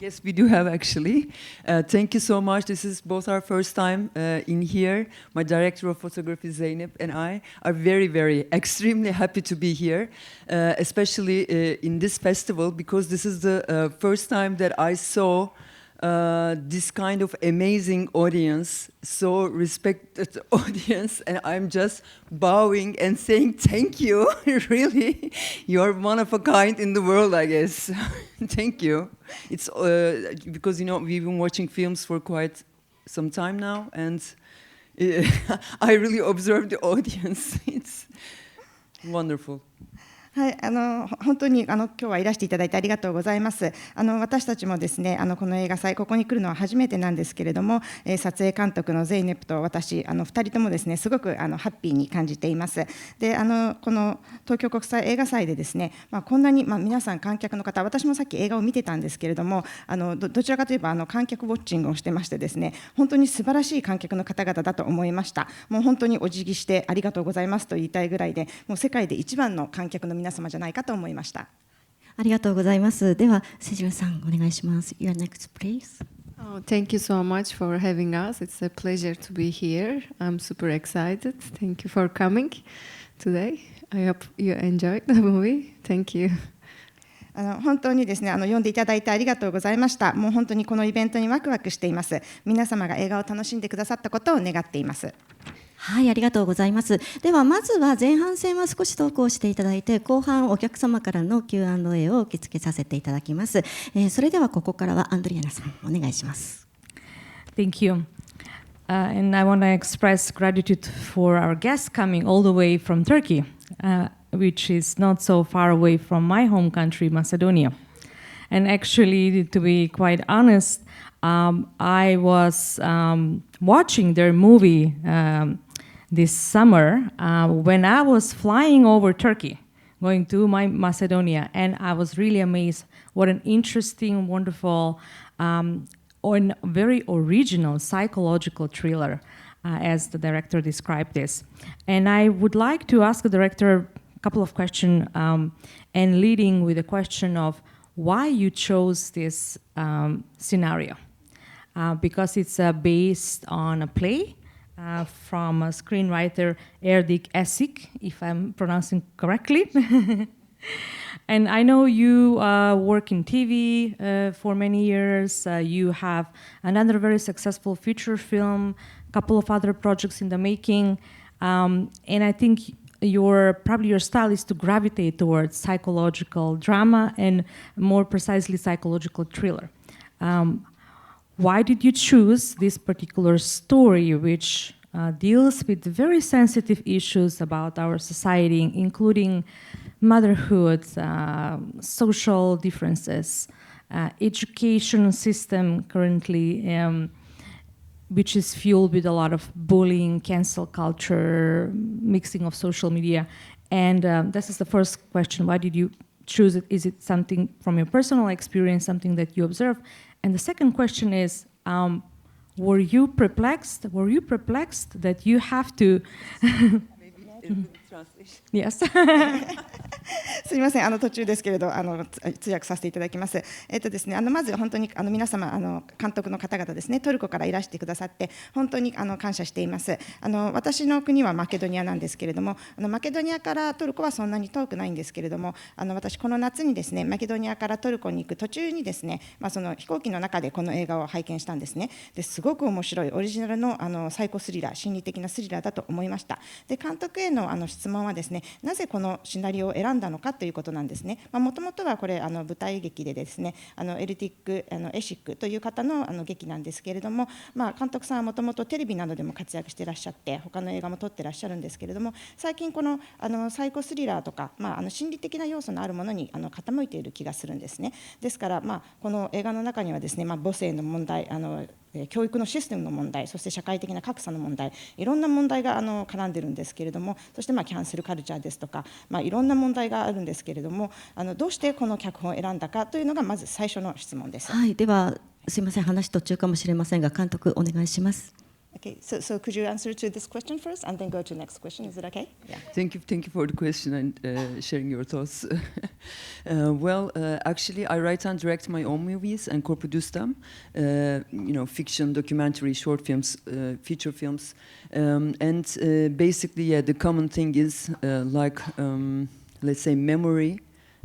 Yes, we do have actually. Thank you so much. This is both our first time in here. My director of photography, Zeynep, and I are very, very extremely happy to be here, especially in this festival, because this is the first time that I saw this kind of amazing audience, so respected audience, and I'm just bowing and saying thank you. Really, you're one of a kind in the world, I guess. Thank you. It's because we've been watching films for quite some time now, and I really observe the audience. It's wonderful. はい、本当に今日はいらしていただいてありがとうございます。私たちもですね、この映画祭ここに来るのは初めてなんですけれども、撮影監督のゼイネップと私2人ともですねすごくハッピーに感じています。でこの東京国際映画祭でですね、こんなに皆さん観客の方、私もさっき映画を見てたんですけれども、どちらかといえば観客ウォッチングをしてましてですね、本当に素晴らしい観客の方々だと思いました。もう本当にお辞儀してありがとうございますと言いたいぐらいで、もう世界で一番の観客の皆様じゃないかと思いました。ありがとうございます。では、セジルさんお願いします。Your next, please. Oh, thank you so much for having us. It's a pleasure to be here. I'm super excited. Thank you for coming today. I hope you enjoyed the movie. Thank you. 本当にですね、呼んでいただいてありがとうございました。もう本当にこのイベントにワクワクしています。皆様が映画を楽しんでくださったことを願っています。はい、ありがとうございます。ではまずは前半戦は少しトークをしていただいて、後半お客様からの Q&A を受け付けさせていただきます。それではここからはアンドリアナさんお願いします。Thank you. And I want to express gratitude for our guests coming all the way from Turkey, which is not so far away from my home country, Macedonia. And actually, to be quite honest, I was watching their movie this summer when I was flying over Turkey, going to Macedonia, and I was really amazed. What an interesting, wonderful, and very original psychological thriller, as the director described this. And I would like to ask the director a couple of questions, and leading with the question of why you chose this scenario. Because it's based on a play from a screenwriter Erdik Esik, if I'm pronouncing correctly. And I know you work in TV for many years. You have another very successful feature film, a couple of other projects in the making. And I think probably your style is to gravitate towards psychological drama and more precisely psychological thriller. Why did you choose this particular story, which deals with very sensitive issues about our society, including motherhood, social differences, education system currently, which is fueled with a lot of bullying, cancel culture, mixing of social media? And this is the first question. Why did you choose it? Is it something from your personal experience, something that you observe? And the second question is, were you perplexed that you have to Yes. すみません、途中ですけれど通訳させていただきます。ですね、まず本当に皆様監督の方々ですね、トルコからいらしてくださって本当に感謝しています。私の国はマケドニアなんですけれども、マケドニアからトルコはそんなに遠くないんですけれども、私この夏にですねマケドニアからトルコに行く途中にですね、その飛行機の中でこの映画を拝見したんですね。ですごく面白いオリジナルのサイコスリラー、心理的なスリラーだと思いました。で監督への質問はですね、なぜこのシナリオを選んだのかということなんですね。もともとはこれ舞台劇でですね、エルティックエシックという方の劇なんですけれども、監督さんはもともとテレビなどでも活躍していらっしゃって他の映画も撮ってらっしゃるんですけれども、最近このサイコスリラーとか、心理的な要素のあるものに傾いている気がするんですね。ですから、この映画の中にはですね、母性の問題、教育のシステムの問題、そして社会的な格差の問題、いろんな問題が絡んでるんですけれども、そしてキャンセルカルチャーですとか、いろんな問題があるんですけれども、どうしてこの脚本を選んだかというのがまず最初の質問です。はい、ではすいません、話途中かもしれませんが監督お願いします。Okay, so could you answer to this question first and then go to the next question? Is it okay? Yeah. Thank you for the question and sharing your thoughts. Actually, I write and direct my own movies and co-produce them. Fiction, documentary, short films, feature films, basically, the common thing is let's say, memory,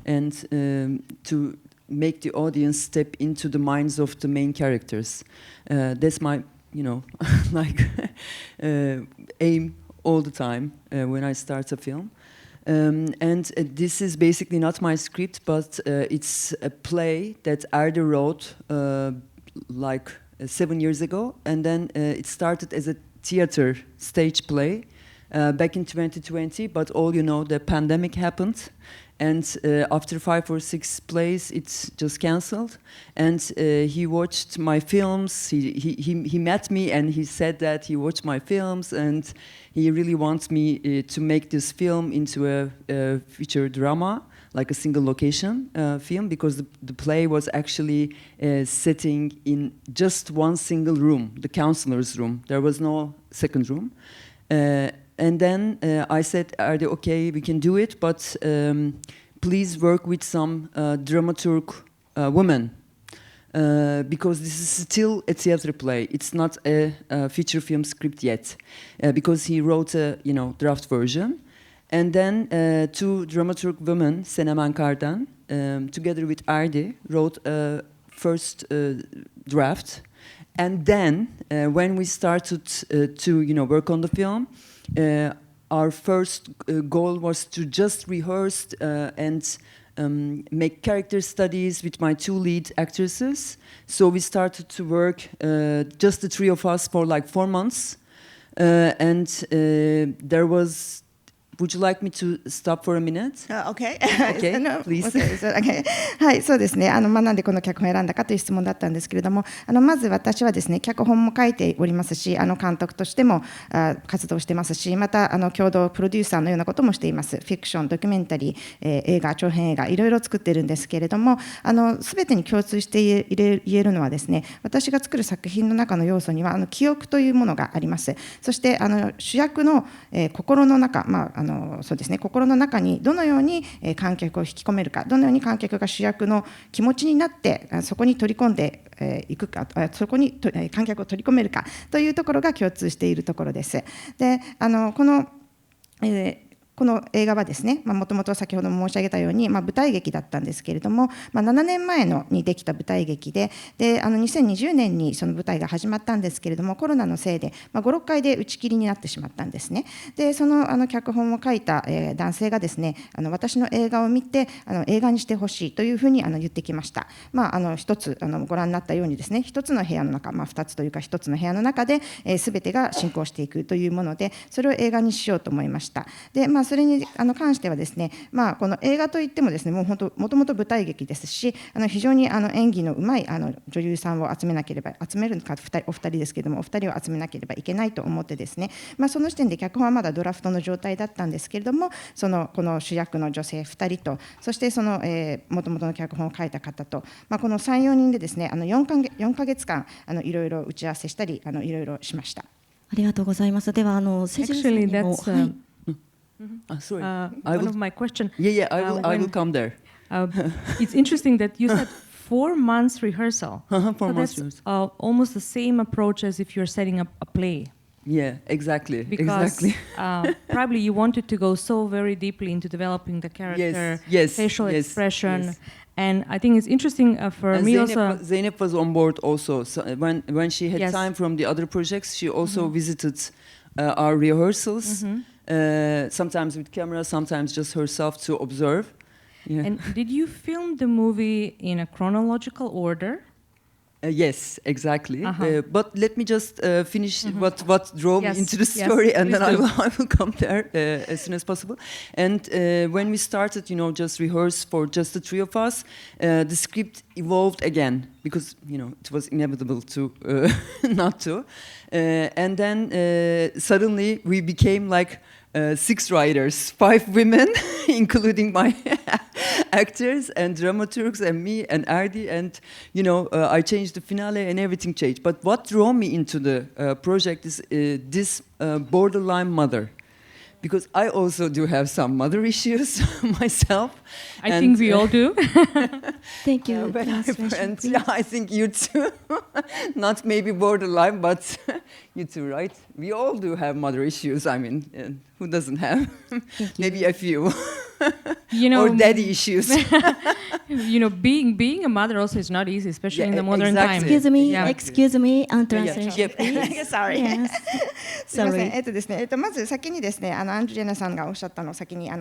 and to make the audience step into the minds of the main characters. That's my aim all the time when I start a film. This is basically not my script, but it's a play that Arda wrote 7 years ago, and then it started as a theater stage play back in 2020, but the pandemic happened. And after 5 or 6 plays, it's just cancelled. And he watched my films. He met me and he said that he watched my films and he really wants me to make this film into a feature drama, like a single location film, because the play was actually setting in just one single room, the counselor's room. There was no second room. And then I said, okay, we can do it, but please work with some dramaturg woman, because this is still a theater play. It's not a feature film script yet, because he wrote a draft version. And then 2 dramaturg women, Senem and Kardan, together with Ardi, wrote a first draft. And then when we started to work on the film, our first goal was to just rehearse and make character studies with my 2 lead actresses. So we started to work, just the 3 of us, for 4 months. And there was... Would you like me to stop for a minute? Okay. Okay, please. Okay. はい、そうですね。なんでこの脚本を選んだかという質問だったんですけれども、まず私はですね、脚本も書いておりますし、監督としても活動してますし、また共同プロデューサーのようなこともしています。フィクション、ドキュメンタリー、映画、長編映画、いろいろ作っているんですけれども、すべてに共通して言えるのはですね、私が作る作品の中の要素には記憶というものがあります。そして主役の心の中、そうですね、心の中にどのように観客を引き込めるか、どのように観客が主役の気持ちになってそこに取り込んでいくか、そこに観客を取り込めるかというところが共通しているところです。で、この映画はですね、もともと先ほども申し上げたように、舞台劇だったんですけれども、7年前にできた舞台劇で、2020年にその舞台が始まったんですけれども、コロナのせいで、5、6回で打ち切りになってしまったんですね。で、その脚本を書いた男性がですね、私の映画を見て映画にしてほしいというふうに言ってきました。一つご覧になったようにですね、一つの部屋の中、2つというか一つの部屋の中で全てが進行していくというもので、それを映画にしようと思いました。で、それに関してはですね、この映画といってもですね、もともと舞台劇ですし、非常に演技のうまい女優さんを集めるのかお二人ですけれども、お二人を集めなければいけないと思ってですね、その時点で脚本はまだドラフトの状態だったんですけれども、この主役の女性2人と、そしてそのもともとの脚本を書いた方と、この3、4人でですね、4ヶ月間いろいろ打ち合わせしたり、いろいろしました。ありがとうございます。ではセジルさんにも。Sorry. One of my questions. Yeah, I will come there. It's interesting that you said 4 months rehearsal. 4 months. That's almost the same approach as if you're setting up a play. Yeah, exactly. Because probably you wanted to go so very deeply into developing the character, facial expression. Yes. And I think it's interesting for me also. Zeynep was on board also. So when she had time from the other projects, she also visited our rehearsals. Sometimes with camera, sometimes just herself to observe. Yeah. And did you film the movie in a chronological order? Yes, exactly. But let me just finish what drove me into the story, and then I will come there as soon as possible. And when we started, just rehearse for just the 3 of us, the script evolved again because it was inevitable to not to. And then suddenly we became like 6 writers, 5 women, including my actors and dramaturgs and me and Ardi, and I changed the finale and everything changed. But what drew me into the project is this borderline mother. Because I also do have some mother issues myself. I think we all do. Thank you. And yeah, I think you too. Not maybe borderline, but you too, right? We all do have mother issues. I mean, who doesn't have? Maybe a few. Or daddy issues. Being a mother also is not easy, especially in the modern exactly. time. Excuse me, translation. Sorry. Yes. すみません。 Sorry. ですね、まず先にですね、アンドリアナさんがおっしゃったのを先に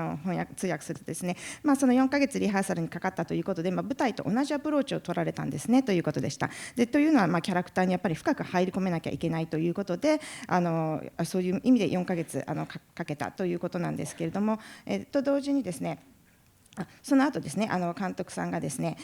通訳するとですね、その4ヶ月リハーサルにかかったということで、舞台と同じアプローチを取られたんですねということでした。でというのはキャラクターにやっぱり深く入り込めなきゃいけないということで、そういう意味で4ヶ月かけたということなんですけれども、と同時にですね。その後ですね、監督さんがですね、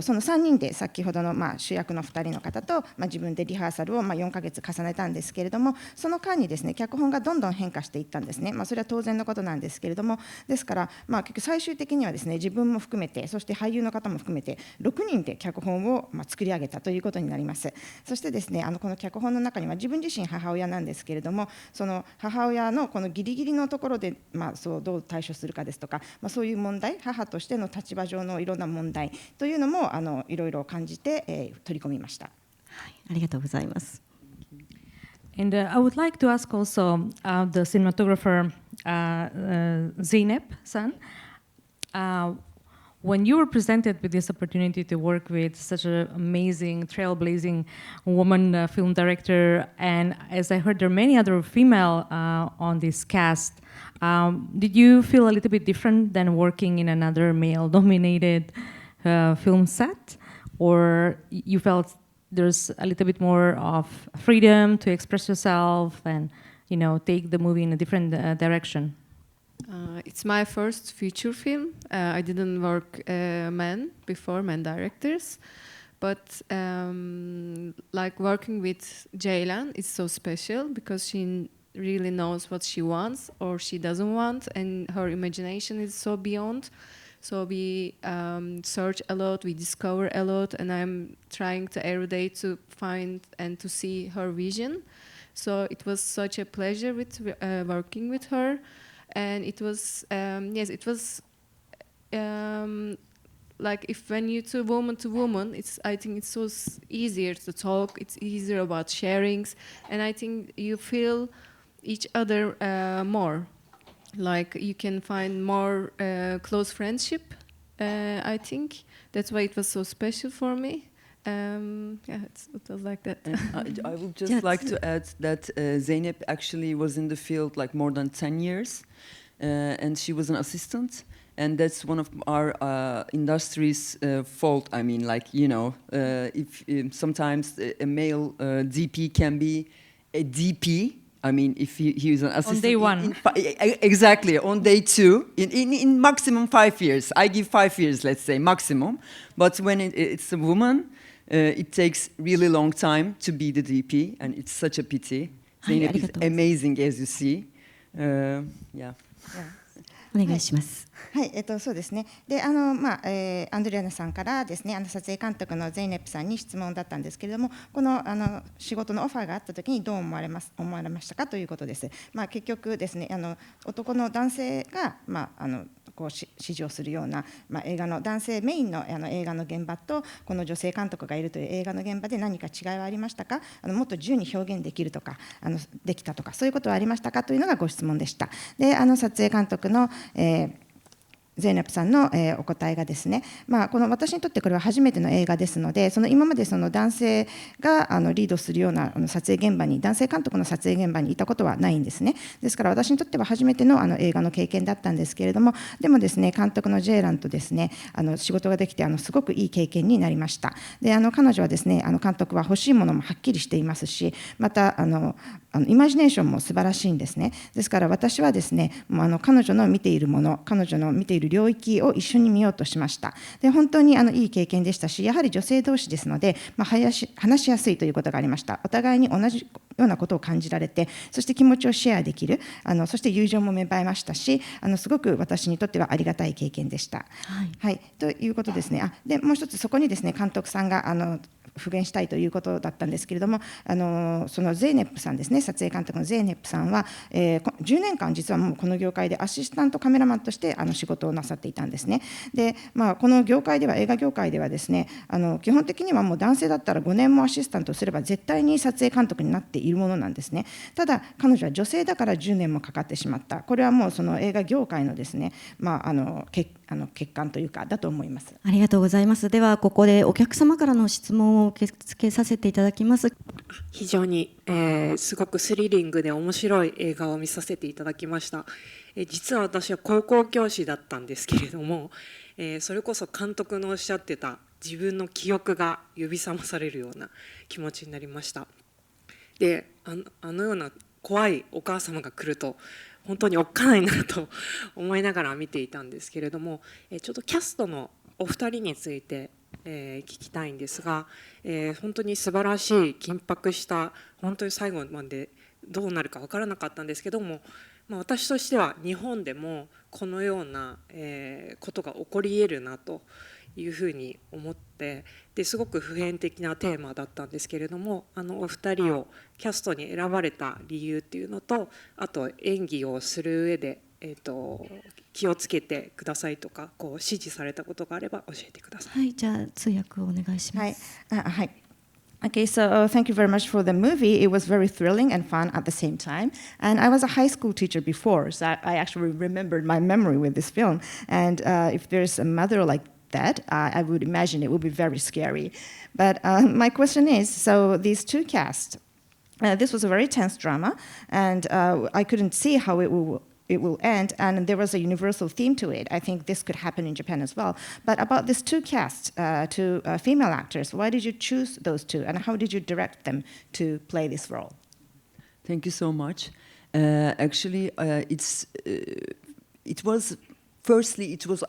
その3人で先ほどの主役の2人の方と自分でリハーサルを4ヶ月重ねたんですけれども、その間にですね、脚本がどんどん変化していったんですね。それは当然のことなんですけれども、ですから結局最終的にはですね、自分も含めて、そして俳優の方も含めて6人で脚本を作り上げたということになります。そしてですね、この脚本の中には自分自身母親なんですけれども、その母親のこのギリギリのところでそうどう対処するかですとか、そういう問題、母としての立場上のいろんな問題というのもいろいろ感じて、取り込みました。はい、ありがとうございます。And I would like to ask also the cinematographer Zeynep San, when you were presented with this opportunity to work with such an amazing, trailblazing woman film director, and as I heard there are many other female on this cast, did you feel a little bit different than working in another male-dominated film set? Or you felt there's a little bit more of freedom to express yourself and, take the movie in a different direction? It's my first feature film. I didn't work men directors, but like working with Ceylan is so special because she really knows what she wants or she doesn't want, and her imagination is so beyond. So we search a lot, we discover a lot, and I'm trying to every day to find and to see her vision. So it was such a pleasure with working with her. And it was, it was like if when you to woman, I think it's so easier to talk. It's easier about sharings, and I think you feel each other more. Like you can find more close friendship. I think that's why it was so special for me. It was like that. I would just like to add that Zeynep actually was in the field like more than 10 years, and she was an assistant, and that's one of our industry's fault. I mean, like, if sometimes a male DP can be a DP. I mean, if he is an assistant. On day one. Exactly, on day two, in maximum 5 years. I give 5 years, let's say, maximum. But when it's a woman, it takes really long time to be the DP, and it's such a pity. Zeynep is amazing, as you see. Yeah. お願いします。はい、そうですね。で、アンドリアナさんからですね、撮影監督のゼイネップさんに質問だったんですけれども、この仕事のオファーがあったときにどう思われましたかということです。結局ですね、男の男性がこう指示をするような、映画の男性メインの映画の現場とこの女性監督がいるという映画の現場で何か違いはありましたか？もっと自由に表現できるとかできたとかそういうことはありましたかというのがご質問でした。で、撮影監督のゼイネップさんの、お答えがですね、この私にとってこれは初めての映画ですので、その今までその男性がリードするような撮影現場に、男性監督の撮影現場にいたことはないんですね。ですから私にとっては初めての映画の経験だったんですけれども、でもですね、監督のジェイランとですね、仕事ができてすごくいい経験になりました。で、彼女はですね、監督は欲しいものもはっきりしていますし、またイマジネーションも素晴らしいんですね。ですから私はですね、彼女の見ているもの、彼女の見ている領域を一緒に見ようとしました。で、本当にいい経験でしたし、やはり女性同士ですので、話しやすいということがありました。お互いに同じようなことを感じられて、そして気持ちをシェアできる、そして友情も芽生えましたし、すごく私にとってはありがたい経験でした。はい、ということですね。でもう一つそこにですね、監督さんが復元したいということだったんですけれども、そのゼイネップさんですね、撮影監督のゼイネップさんは、10年間実はもうこの業界でアシスタントカメラマンとして仕事をなさっていたんですね。で、この業界では、映画業界ではですね、基本的にはもう男性だったら5年もアシスタントをすれば絶対に撮影監督になっているものなんですね。ただ彼女は女性だから10年もかかってしまった。これはもうその映画業界のですね、欠陥というかだと思います。ありがとうございます。ではここでお客様からの質問を受け付けさせていただきます。非常に、すごくスリリングで面白い映画を見させていただきました。実は私は高校教師だったんですけれども、それこそ監督のおっしゃってた自分の記憶が呼び覚まされるような気持ちになりました。で、あのような怖いお母様が来ると本当におっかないなと思いながら見ていたんですけれども、ちょっとキャストのお二人について聞きたいんですが、本当に素晴らしい緊迫した本当に最後までどうなるか分からなかったんですけども、私としては日本でもこのようなことが起こり得るなというふうに思って、ですごく普遍的なテーマだったんですけれども、お二人をキャストに選ばれた理由っていうのと、あと演技をする上で気をつけてくださいとか指示されたことがあれば教えてください。はい、じゃあ通訳をお願いします。はい。Okay, so thank you very much for the movie. It was very thrilling and fun at the same time. And I was a high school teacher before, so I actually remembered my memory with this film. And if there's a mother like that, I would imagine it would be very scary. But my question is, so these two casts, this was a very tense drama, and I couldn't see how it will end, and there was a universal theme to it. I think this could happen in Japan as well. But about these two casts, two female actors, why did you choose those two, and how did you direct them to play this role? Thank you so much. Actually, it was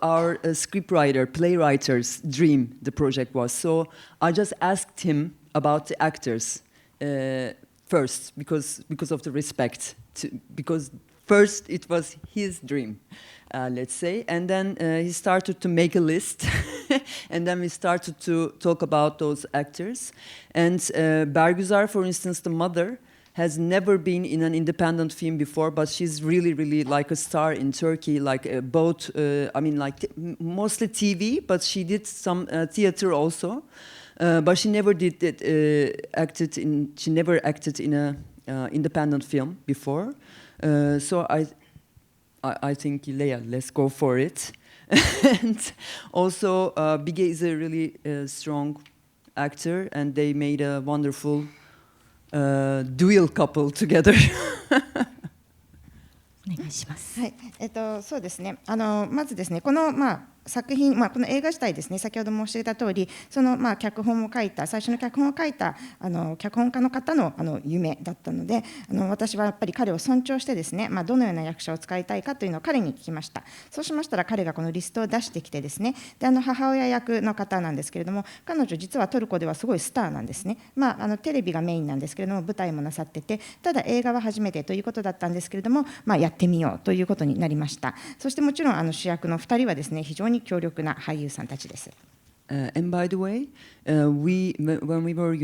our scriptwriter, playwriter's dream. The project was so. I just asked him about the actors first, because of the respect, because. First, it was his dream, let's say, and then he started to make a list, and then we started to talk about those actors. And Bergüzar, for instance, the mother, has never been in an independent film before, but she's really, really like a star in Turkey, like mostly TV, but she did some theater also. But she never acted in a independent film before. So I think, Leia, let's go for it. And also, Bige is a really strong actor, and they made a wonderful dual couple together. お願いします。はい、そうですね。まずですね、この作品、この映画自体ですね、先ほど申し上げた通り、その脚本を書いた、最初の脚本を書いた脚本家の方の夢だったので、私はやっぱり彼を尊重してですね、どのような役者を使いたいかというのを彼に聞きました。そうしましたら彼がこのリストを出してきてですね、で母親役の方なんですけれども、彼女実はトルコではすごいスターなんですね。テレビがメインなんですけれども、舞台もなさってて、ただ映画は初めてということだったんですけれども、やってみようということになりました。そしてもちろん主役の2人はですね、非常に強力な俳優さんたちです。And by the way, when we were,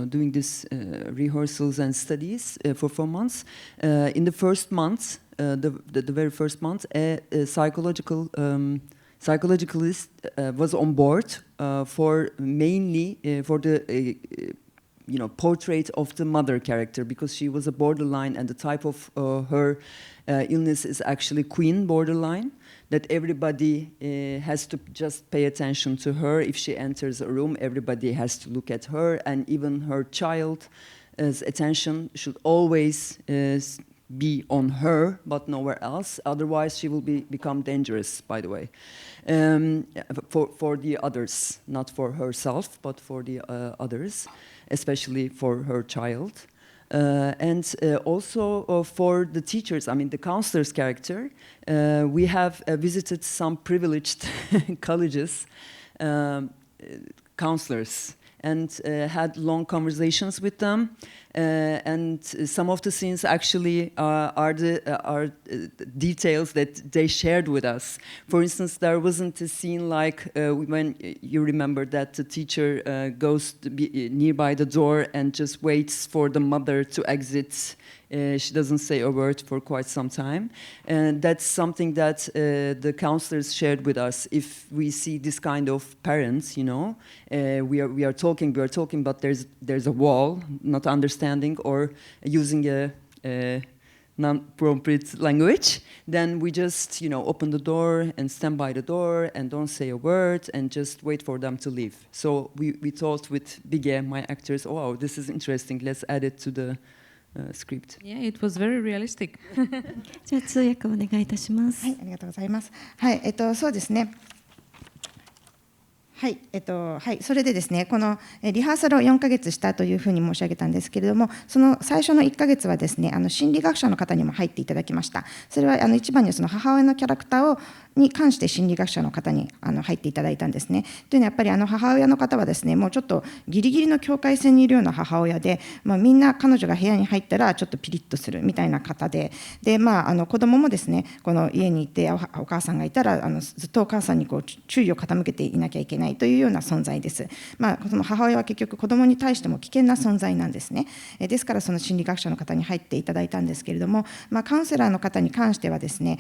doing this rehearsals and studies for 4 months, in the first month, the very first month, a psychologist was on board for mainly for the portrait of the mother character, because she was a borderline, and the type of her illness is actually queen borderline, that everybody has to just pay attention to her. If she enters a room, everybody has to look at her, and even her child's attention should always be on her, but nowhere else. Otherwise, she will become dangerous, by the way, for the others, not for herself, but for the others, especially for her child. And also for the teachers, the counselor's character, we have visited some privileged colleges, counselors, and had long conversations with them. and some of the scenes actually are details that they shared with us. For instance, there wasn't a scene like when you remember that the teacher goes to be nearby the door and just waits for the mother to exit. She doesn't say a word for quite some time, and that's something that the counselors shared with us. If we see this kind of parents, we are talking, but there's a wall, not understanding or using a non-appropriate language, then we just open the door and stand by the door and don't say a word and just wait for them to leave. So we thought with Bige, my actors, oh, this is interesting. Let's add it to the script. Yeah, it was very realistic. じゃあ通訳お願いいたします。はい、ありがとうございます。はい、そうですね。はい、はい、それでですね、このリハーサルを4ヶ月したというふうに申し上げたんですけれども、その最初の1ヶ月はですね、心理学者の方にも入っていただきました。それは一番にその母親のキャラクターに関して心理学者の方に入っていただいたんですね。というのはやっぱり母親の方はですね、もうちょっとギリギリの境界線にいるような母親で、みんな彼女が部屋に入ったらちょっとピリッとするみたいな方で、子供もですね、この家にいてお母さんがいたらずっとお母さんに注意を傾けていなきゃいけないというような存在です。その母親は結局子供に対しても危険な存在なんですね。ですからその心理学者の方に入っていただいたんですけれども、カウンセラーの方に関してはですね、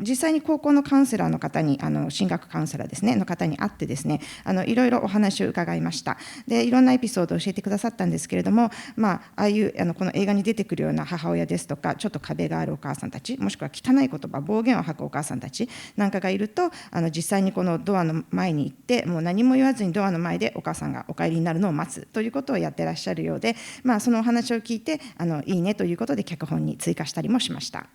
実際に高校のカウンセラーの方に進学カウンセラーですねの方に会ってですね、いろいろお話を伺いました。でいろんなエピソードを教えてくださったんですけれども、ああいうこの映画に出てくるような母親ですとか、ちょっと壁があるお母さんたち、もしくは汚い言葉、暴言を吐くお母さんたちなんかがいると、実際にこのドアの前に行って、もう何も言わずにドアの前でお母さんがお帰りになるのを待つということをやってらっしゃるようで、そのお話を聞いていいねということで脚本に追加したりもしました。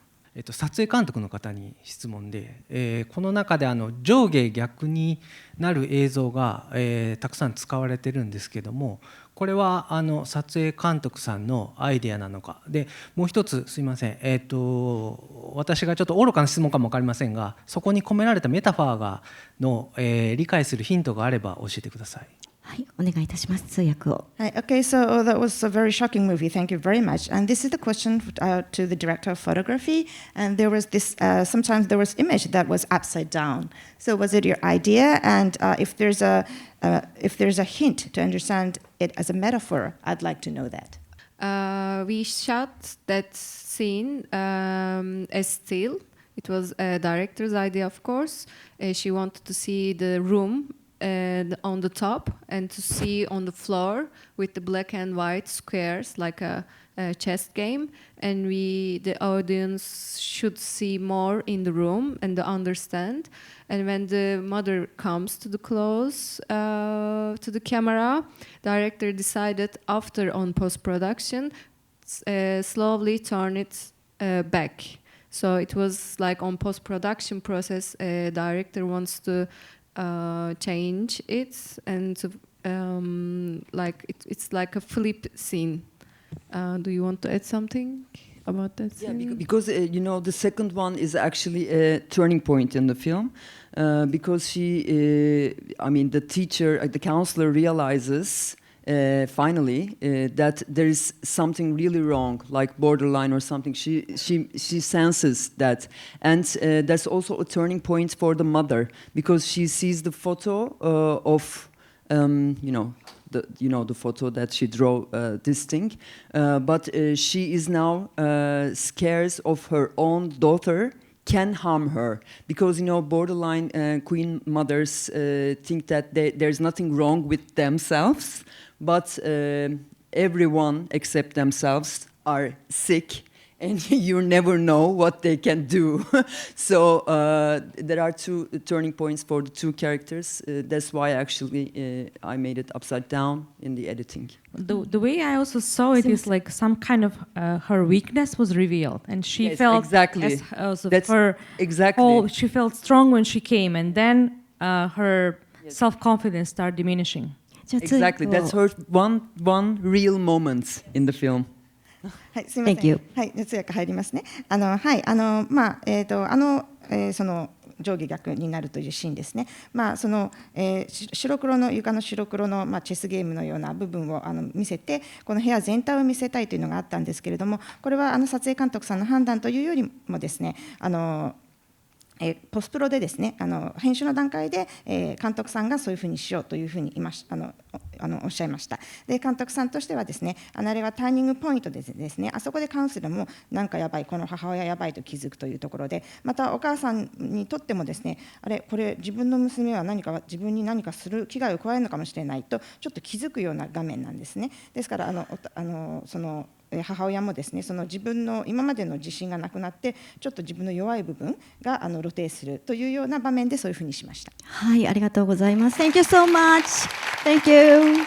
撮影監督の方に質問で、この中で上下逆になる映像が、たくさん使われてるんですけども、これは撮影監督さんのアイデアなのかで、もう一つすいません、私がちょっと愚かな質問かも分かりませんが、そこに込められたメタファーの、理解するヒントがあれば教えてください。はい、お願いいたします。通訳を。はい、Okay, so that was a very shocking movie. Thank you very much. And this is the question to the director of photography. And there was this, sometimes there was image that was upside down. So was it your idea? And if there's a hint to understand it as a metaphor, I'd like to know that. We shot that scene as still. It was a director's idea, of course. She wanted to see the room on the top and to see on the floor with the black and white squares like a chess game, and the audience should see more in the room and understand. And when the mother comes to the close to the camera, director decided after on post-production slowly turn it back. So it was like on post-production process, director wants to change it and to, it's like a flip scene. Do you want to add something about that scene? Yeah, because the second one is actually a turning point in the film, because the teacher, the counselor realizes finally that there is something really wrong, like borderline or something. She senses that, and that's also a turning point for the mother, because she sees the photo of the photo that she drew, this thing, but she is now scared of her own daughter can harm her, because borderline queen mothers think that there's nothing wrong with themselves, but everyone except themselves are sick, and you never know what they can do. So there are two turning points for the two characters. That's why actually I made it upside down in the editing. The way I also saw it is like some kind of her weakness was revealed, and she felt exactly. She felt strong when she came, and then her self-confidence started diminishing. Exactly. That's her one real moment in the film. はい、すみません。はい、通訳入りますね。その上下逆になるというシーンですね。その白黒の床の白黒のチェスゲームのような部分を見せて、この部屋全体を見せたいというのがあったんですけれども、これは撮影監督さんの判断というよりもですね、ポスプロでですね、編集の段階で、監督さんがそういうふうにしようというふうにおっしゃいました。で、監督さんとしてはですね、あれはターニングポイントでですね、あそこでカウンセラーもなんかやばい、この母親やばいと気づくというところで、またお母さんにとってもですね、これ自分の娘は自分に何かする危害を加えるのかもしれないとちょっと気づくような画面なんですね。ですからその母親もですね、その自分の今までの自信がなくなってちょっと自分の弱い部分が露呈するというような場面でそういうふうにしました。はい、ありがとうございます。Thank you so much. Thank you.